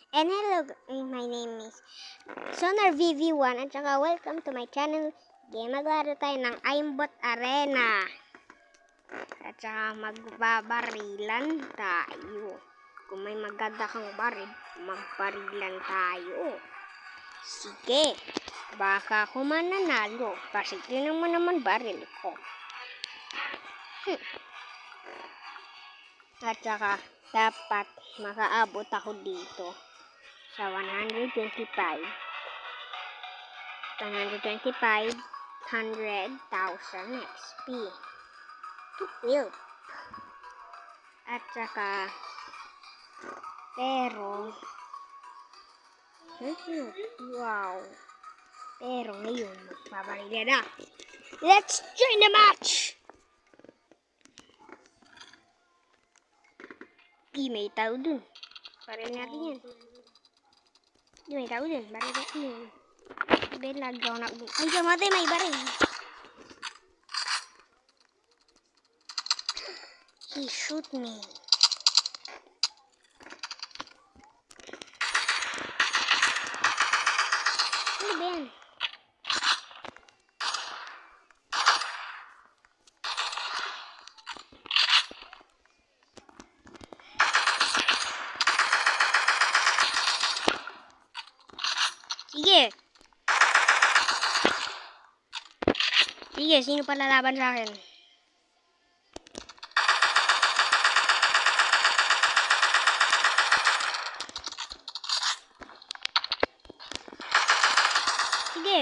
And hello, my name is Sonar VV1 at saka welcome to my channel. Game, maglaro tayo ng Aimbot Arena. At saka magbabarilan tayo. Kung may maganda kang baril, magbarilan tayo. Sige, baka ako mananalo kasi tinan mo naman baril ko. At saka dapat makaabot ako dito sa 125,000 XP to build. At saka pero wow, pero ngayon magbabarila na. Let's join the match. May tao dun. Baril natin yan. May tao dun. Baril natin yan. Belag daw na. Ay, kamatay, may baril. He shoot me. Ano ba yan? Sige. Sige, sino pa lalaban sa akin? Sige.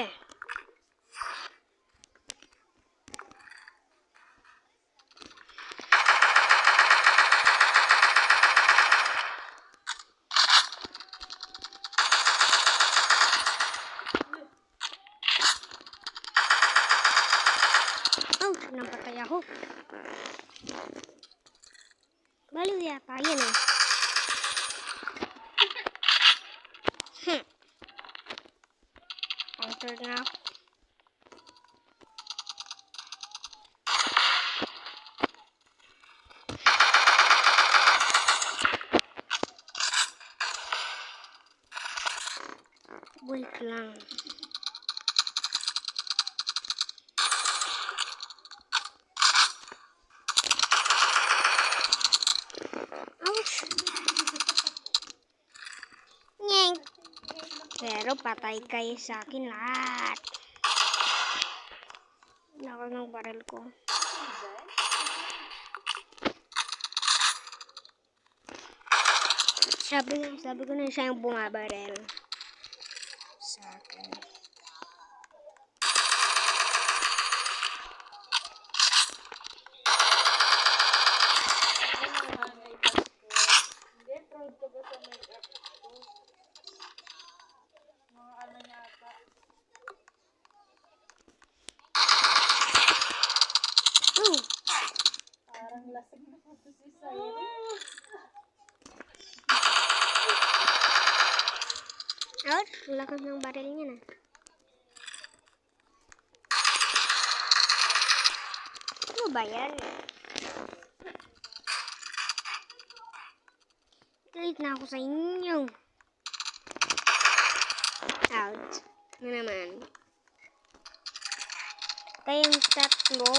Nampatay ako. Baliw yata yan eh. Counter na ako. Wait lang. Pero patay kayo sa akin lahat. Lako ng baril ko. Sabi ko na siya yung bumabaril sa akin. Parang lasing na po si Siren. Ouch, lakas ng baril niya na. Ano ba yan? Galit na ako sa inyo. Ouch. Ano naman? Kayong tatlo.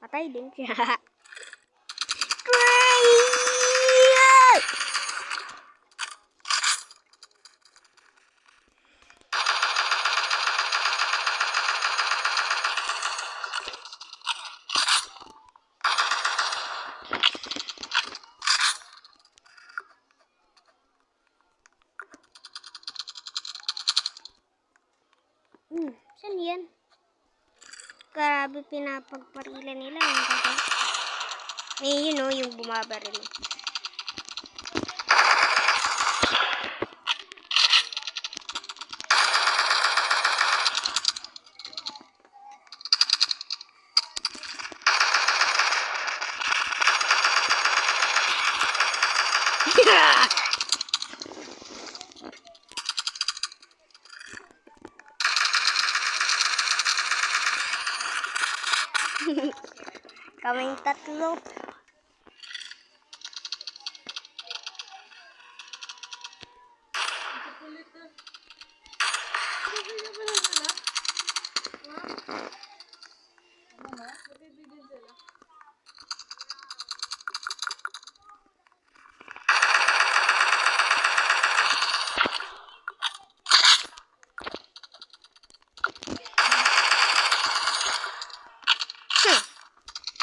Patay din siya. Saan yan? Grabe pinapagparilan nila. Eh, yun o, yung bumabaril. Kaming tatlo. Kulit na. Bibigyan pa lang sila. Ha? Ano na? Bibigyan sila.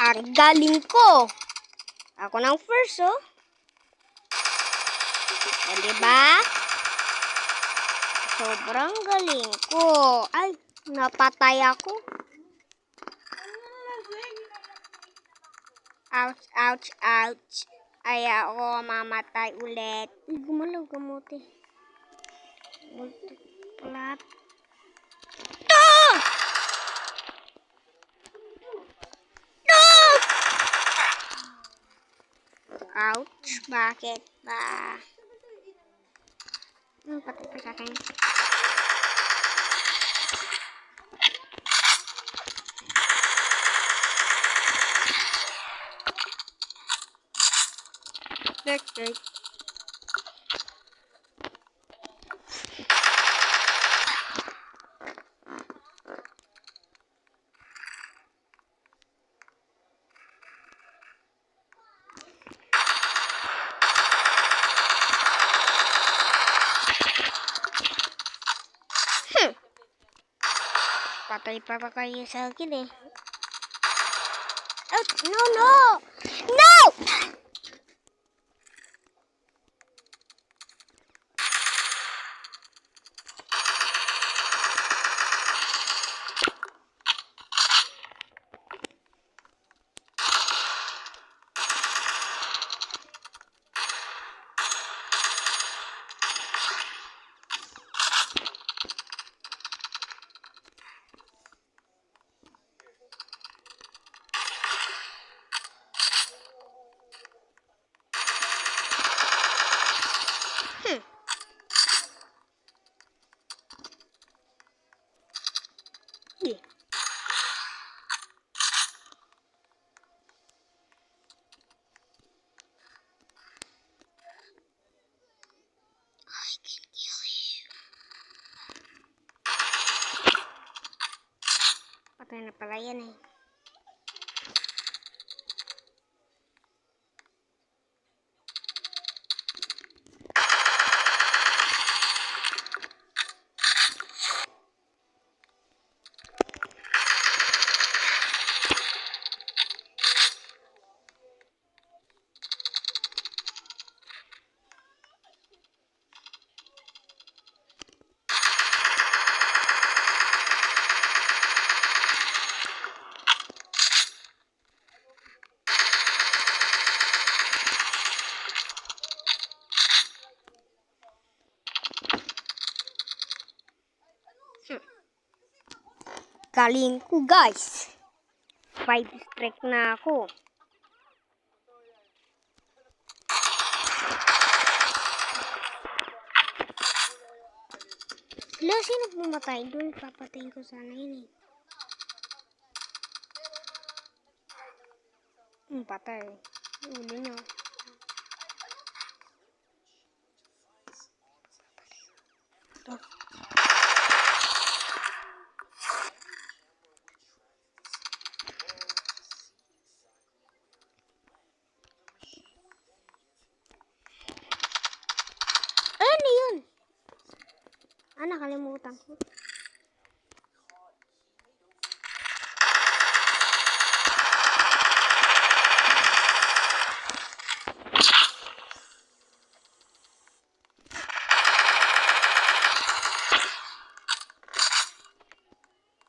Ang galing ko. Ako ng first, oh. O, diba? Sobrang galing ko. Ay, napatay ako. Ouch, ouch, ouch. Ay, ako mamatay ulit. Ay, gumalaw gamuti. Multiplat. Ah! Ouch, bakit ba? Patay pa sa akin. Right. Patay pa kayo sa akin eh. Oh, no! No! Yeah. Patay na pala yan eh. Galing ko guys. 5 strike na ako. Wala, sino pumatay doon? Papatayin ko sana yun eh. Patay. Uli nyo. Ito. Ano yun? Nakalimutan ko.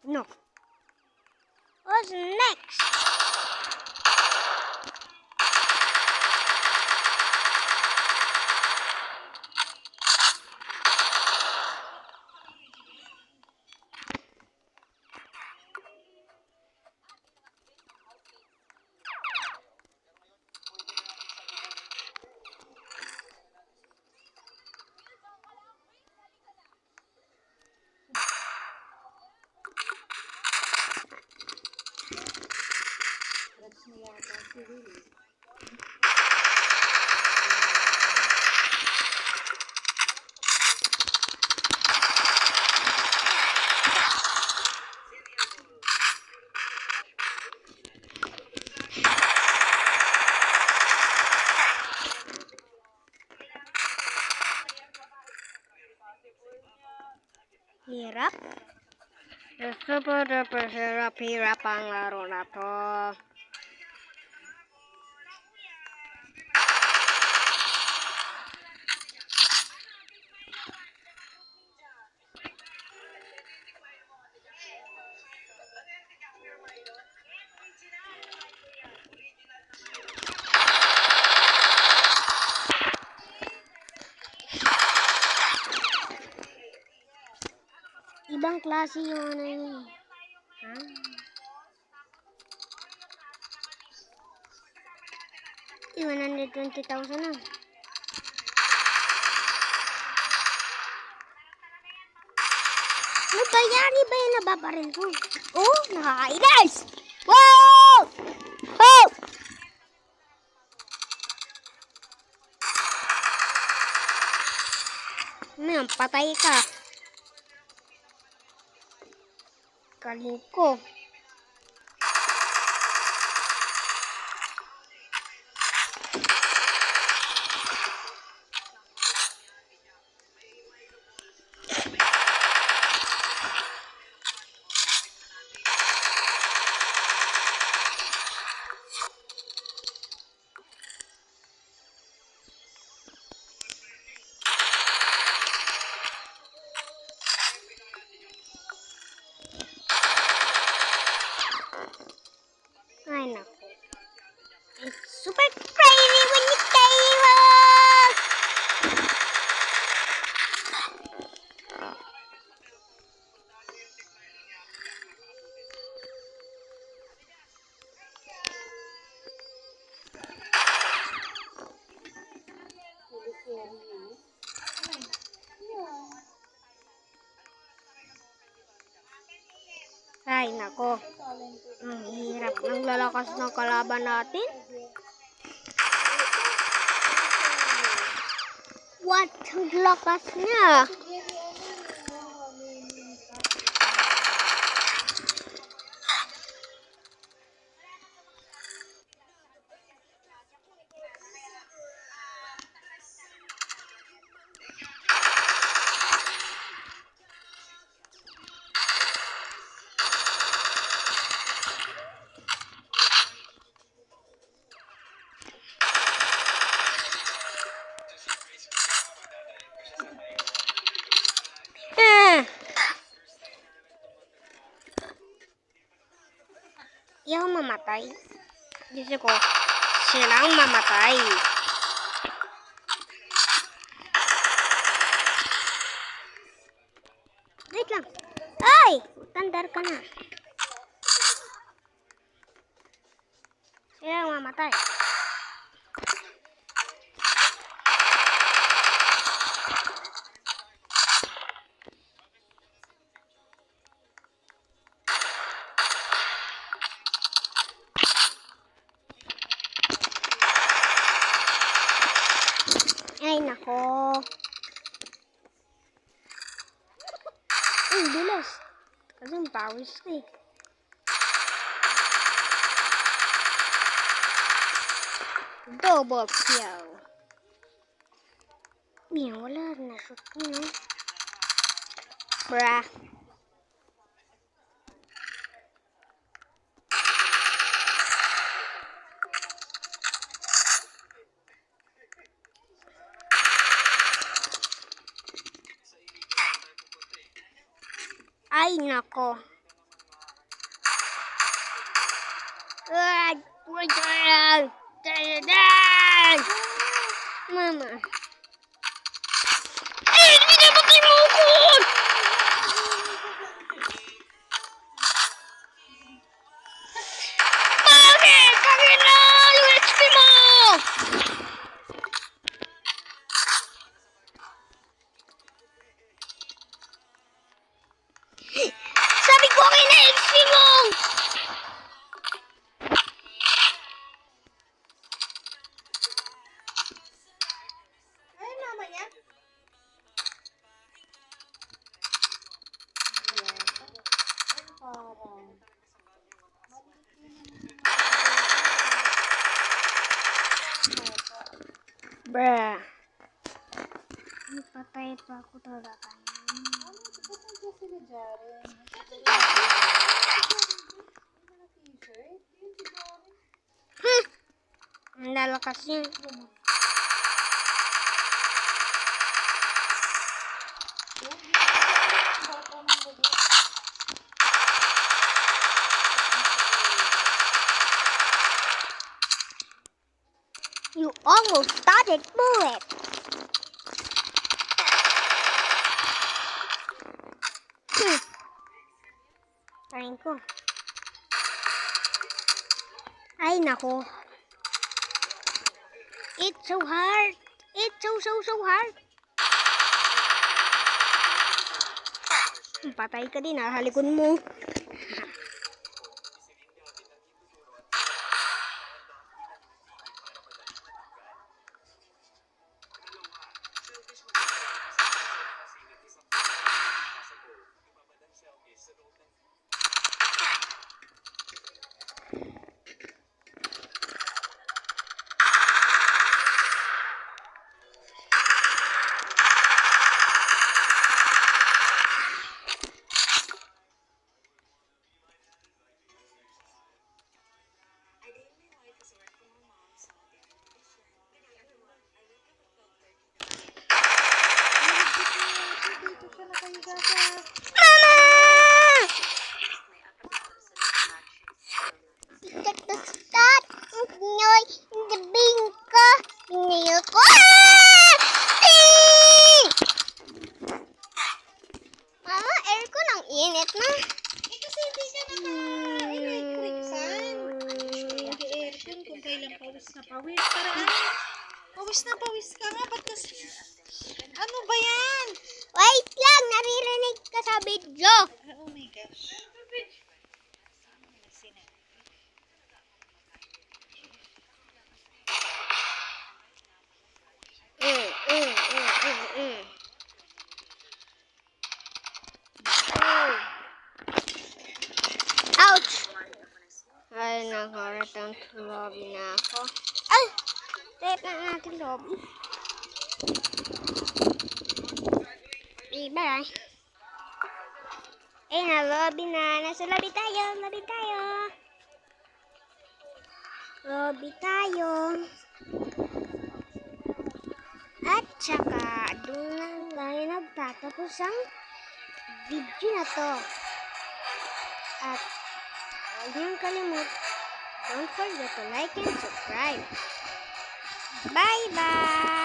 No. What's next? Hirap. Super duper hirap ang laro na to. Ibang klase yung ano yun. Ha? Yung 120,000 na. Ano ba yari ba yung nababaril ko? Oh, nakakainis! Wow! Oh! Ano, patay ka. Galing ko. Ay, naku. It's super crazy when you chaos! Ay, nako. Ang hirap ng lalakas ng kalaban natin. What? Ang lakas niya. Iyaw mamatay. Gusto ko, silang mamatay. Wait lang. Ay! Tandar ka na. Silang mamatay. Ay, nako. Ang bilis. Kasi ang pawis ko eh. Double kill. Yan, wala na shoot niyo. Bruh. Ay, nako. Mama. Ay, pinapatay mo ako! Bakit? Kagin na! Yung HP mo! Sabi ko akin na HP mo! Bruh. Patay pa ako talaga. Ano, ba't nandiyan sila Jaren? T-shirt? Yun si Jaren. Ang lalakas niya. Bata ng bago. You almost dodged bullet. Trying ko. Ay, nako. It's so hard. It's so hard. Patay ka din, halikon mo. Dito siya nakahiga sa... Sikat na sikat. Noy, dabing ko. Pinayo ko. Mama, aircon ang init na. Eh kasi hindi ka naka-electric fan. Hindi aircon kung kailan pawis na pawis. Parang pawis na pawis ka nga. Ba't kasi... Ano ba yan? Wait lang, naririnig ka sa video. Oh my gosh. Ouch! Ay, naka-return to lobby na ako. Ay! Set na natin lobby. Bye-bye. Eh, na-lobby na. Nasa lobby tayo. Lobby tayo. Lobby tayo. At saka, doon lang tayo nagtatapos ang video na to. At huwag niyong kalimut. Don't forget to like and subscribe. Bye-bye!